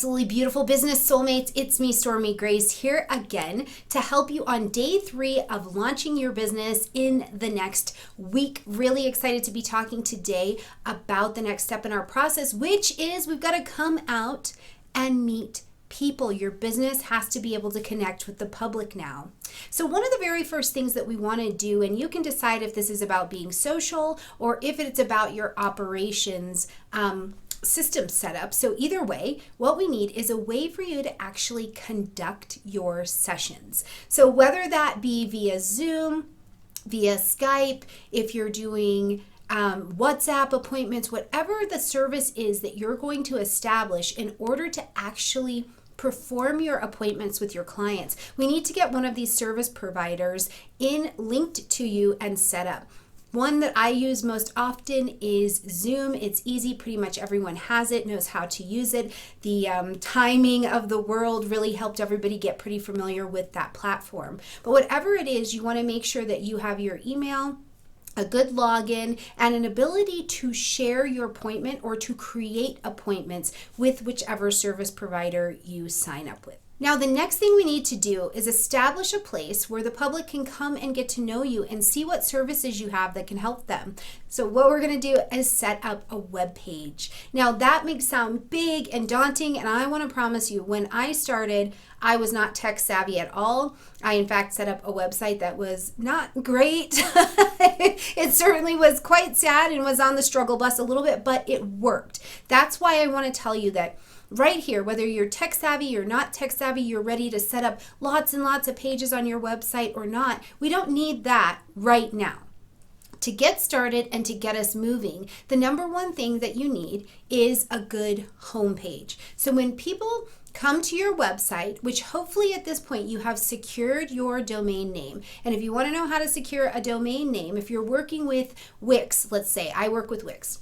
absolutely beautiful business soulmates. It's me, Stormy Grace, here again to help you on day 3 of launching your business in the next week. Really excited to be talking today about the next step in our process, which is we've got to come out and meet people. Your business has to be able to connect with the public now. So one of the very first things that we want to do, and you can decide if this is about being social or if it's about your operations system setup. So either way, what we need is a way for you to actually conduct your sessions. So whether that be via Zoom, via Skype, if you're doing WhatsApp appointments, whatever the service is that you're going to establish in order to actually perform your appointments with your clients, we need to get one of these service providers linked to you and set up. One that I use most often is Zoom. It's easy. Pretty much everyone has it, knows how to use it. The timing of the world really helped everybody get pretty familiar with that platform. But whatever it is, you want to make sure that you have your email, a good login, and an ability to share your appointment or to create appointments with whichever service provider you sign up with. Now, the next thing we need to do is establish a place where the public can come and get to know you and see what services you have that can help them. So what we're going to do is set up a web page. Now, that may sound big and daunting, and I want to promise you, when I started, I was not tech savvy at all. I, in fact, set up a website that was not great. It certainly was quite sad and was on the struggle bus a little bit, but it worked. That's why I want to tell you that right here, whether you're tech savvy, you're not tech savvy, you're ready to set up lots and lots of pages on your website or not, we don't need that right now. To get started and to get us moving, the number one thing that you need is a good homepage. So when people come to your website, which hopefully at this point you have secured your domain name. And if you want to know how to secure a domain name, if you're working with Wix, let's say I work with Wix,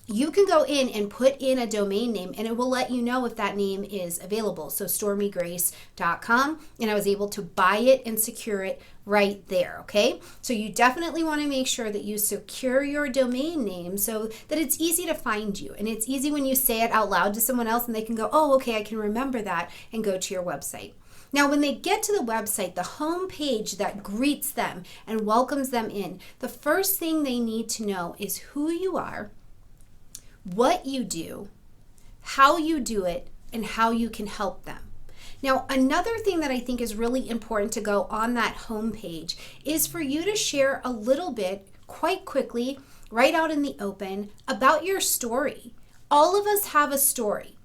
you can go in and put in a domain name and it will let you know if that name is available. So stormygrace.com, and I was able to buy it and secure it right there, okay? So you definitely want to make sure that you secure your domain name so that it's easy to find you. And it's easy when you say it out loud to someone else and they can go, oh, okay, I can remember that, and go to your website. Now, when they get to the website, the home page that greets them and welcomes them in, the first thing they need to know is who you are, what you do, how you do it, and how you can help them. Now, another thing that I think is really important to go on that homepage is for you to share a little bit, quite quickly, right out in the open, about your story. All of us have a story.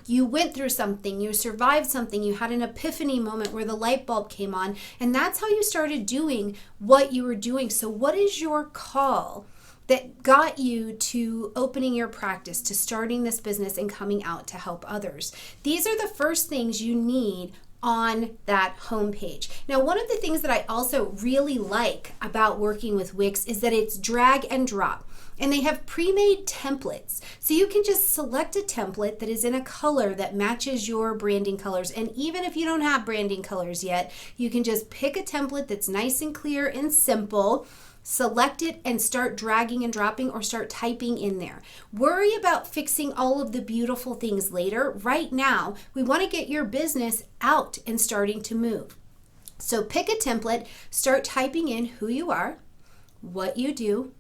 You went through something, you survived something, you had an epiphany moment where the light bulb came on, and that's how you started doing what you were doing. So what is your call that got you to opening your practice, to starting this business and coming out to help others? These are the first things you need on that homepage. Now, one of the things that I also really like about working with Wix is that it's drag and drop. And they have pre-made templates. So you can just select a template that is in a color that matches your branding colors. And even if you don't have branding colors yet, you can just pick a template that's nice and clear and simple, select it, and start dragging and dropping or start typing in there. Worry about fixing all of the beautiful things later. Right now, we want to get your business out and starting to move. So pick a template, start typing in who you are, what you do,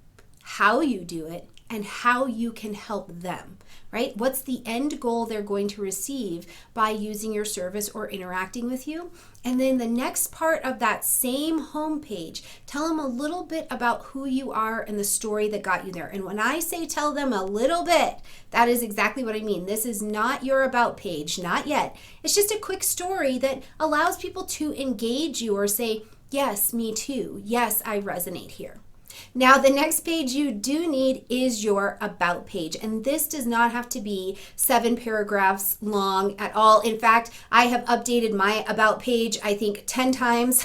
how you do it, and how you can help them, right? What's the end goal they're going to receive by using your service or interacting with you? And then the next part of that same homepage, tell them a little bit about who you are and the story that got you there. And when I say tell them a little bit, that is exactly what I mean. This is not your about page, not yet. It's just a quick story that allows people to engage you or say, yes, me too. Yes, I resonate here. Now, the next page you do need is your about page, and this does not have to be 7 paragraphs long at all. In fact, I have updated my about page, I think 10 times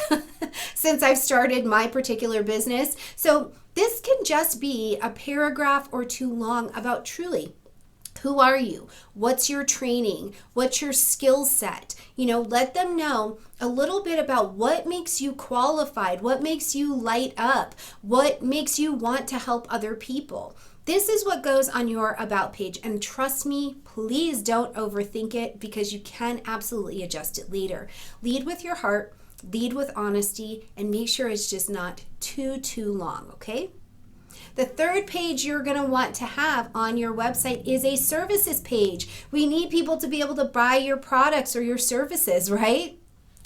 since I've started my particular business. So this can just be a paragraph or 2 long about truly who are you? What's your training? What's your skill set? Let them know a little bit about what makes you qualified, what makes you light up, what makes you want to help other people. This is what goes on your About page, and trust me, please don't overthink it because you can absolutely adjust it later. Lead with your heart, lead with honesty, and make sure it's just not too long, okay? The third page you're going to want to have on your website is a services page. We need people to be able to buy your products or your services, right?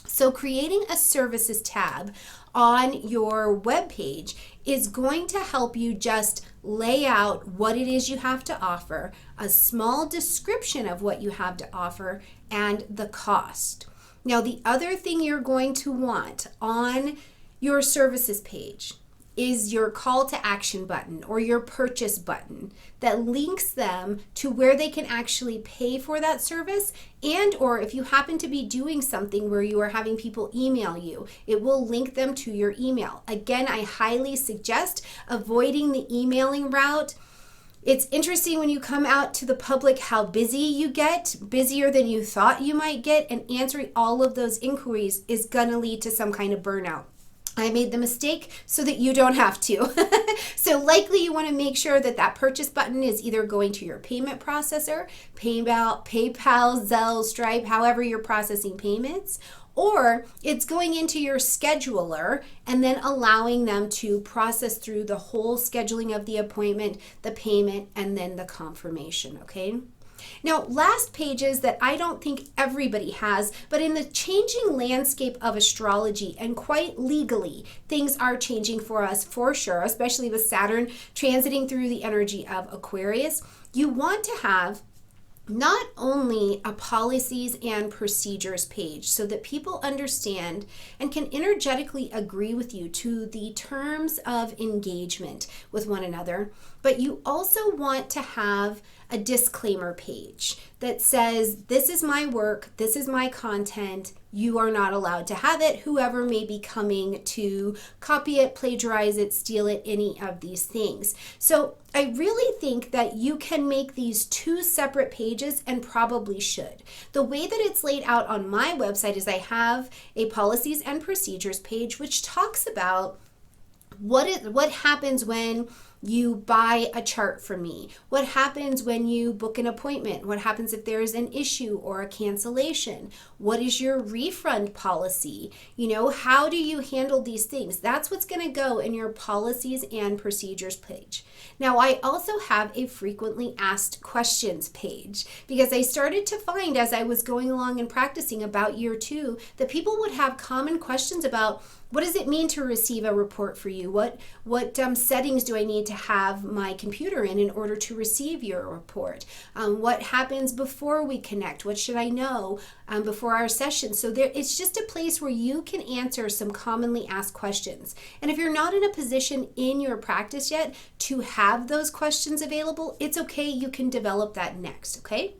So creating a services tab on your web page is going to help you just lay out what it is you have to offer, a small description of what you have to offer, and the cost. Now, the other thing you're going to want on your services page is your call to action button or your purchase button that links them to where they can actually pay for that service, and or if you happen to be doing something where you are having people email you, it will link them to your email. Again, I highly suggest avoiding the emailing route. It's interesting when you come out to the public how busy you get, busier than you thought you might get, and answering all of those inquiries is gonna lead to some kind of burnout. I made the mistake so that you don't have to. So likely you want to make sure that that purchase button is either going to your payment processor, PayPal, Zelle, Stripe, however you're processing payments, or it's going into your scheduler and then allowing them to process through the whole scheduling of the appointment, the payment, and then the confirmation, okay? Now, last pages that I don't think everybody has, but in the changing landscape of astrology and quite legally, things are changing for us for sure, especially with Saturn transiting through the energy of Aquarius. You want to have not only a policies and procedures page so that people understand and can energetically agree with you to the terms of engagement with one another, but you also want to have a disclaimer page that says, this is my work, this is my content, you are not allowed to have it, whoever may be coming to copy it, plagiarize it, steal it, any of these things. So I really think that you can make these two separate pages, and probably should. The way that it's laid out on my website is I have a policies and procedures page which talks about what happens when you buy a chart from me, what happens when you book an appointment, what happens if there is an issue or a cancellation, what is your refund policy, how do you handle these things. That's what's going to go in your policies and procedures page. Now, I also have a frequently asked questions page because I started to find as I was going along and practicing about year 2 that people would have common questions about, what does it mean to receive a report for you? What settings do I need to have my computer in order to receive your report? What happens before we connect? What should I know before our session? So it's just a place where you can answer some commonly asked questions. And if you're not in a position in your practice yet to have those questions available, it's okay. You can develop that next, okay?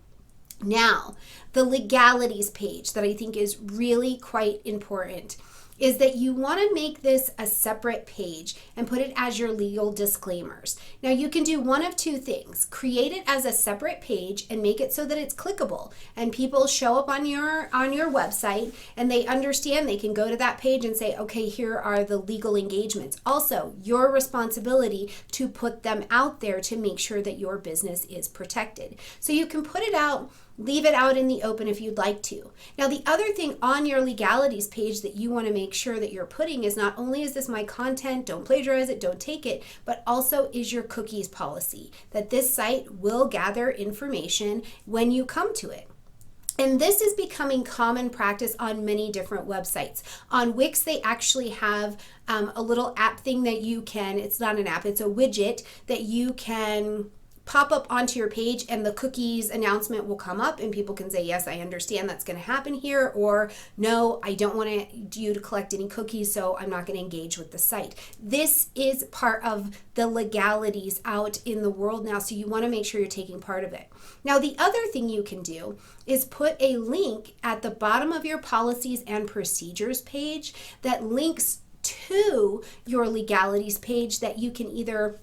Now, the legalities page that I think is really quite important is that you want to make this a separate page and put it as your legal disclaimers. Now, you can do one of two things. Create it as a separate page and make it so that it's clickable and people show up on your website and they understand they can go to that page and say, okay, here are the legal engagements. Also, your responsibility to put them out there to make sure that your business is protected. So you can put it out, leave it out in the open if you'd like to. Now, the other thing on your legalities page that you want to make sure that you're putting is not only is this my content, don't plagiarize it, don't take it, but also is your cookies policy, that this site will gather information when you come to it. And this is becoming common practice on many different websites. On Wix, they actually have a little app thing that you can, it's not an app, it's a widget that you can pop up onto your page, and the cookies announcement will come up and people can say, yes, I understand that's going to happen here, or no, I don't want you to collect any cookies, so I'm not going to engage with the site. This is part of the legalities out in the world now, so you want to make sure you're taking part of it. Now, the other thing you can do is put a link at the bottom of your policies and procedures page that links to your legalities page that you can either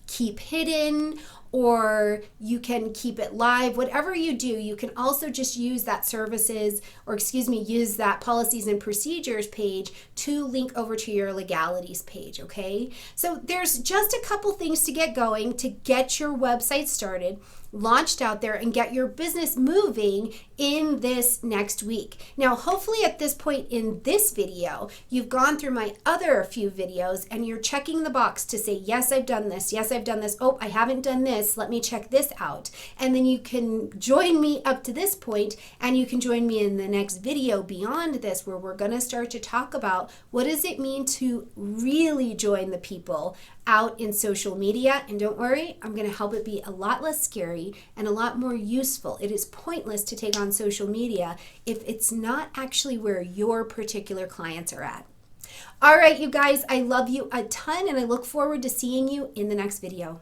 keep hidden or you can keep it live. Whatever you do, you can also just use that services, or excuse me, use that policies and procedures page to link over to your legalities page, okay? So there's just a couple things to get going to get your website started, launched out there, and get your business moving in this next week. Now, hopefully at this point in this video, you've gone through my other few videos and you're checking the box to say, yes, I've done this. Yes, I've done this. Oh, I haven't done this. Let me check this out. And then you can join me up to this point, and you can join me in the next video beyond this, where we're going to start to talk about what does it mean to really join the people out in social media. And don't worry, I'm going to help it be a lot less scary and a lot more useful. It is pointless to take on social media if it's not actually where your particular clients are at. All right, you guys, I love you a ton, and I look forward to seeing you in the next video.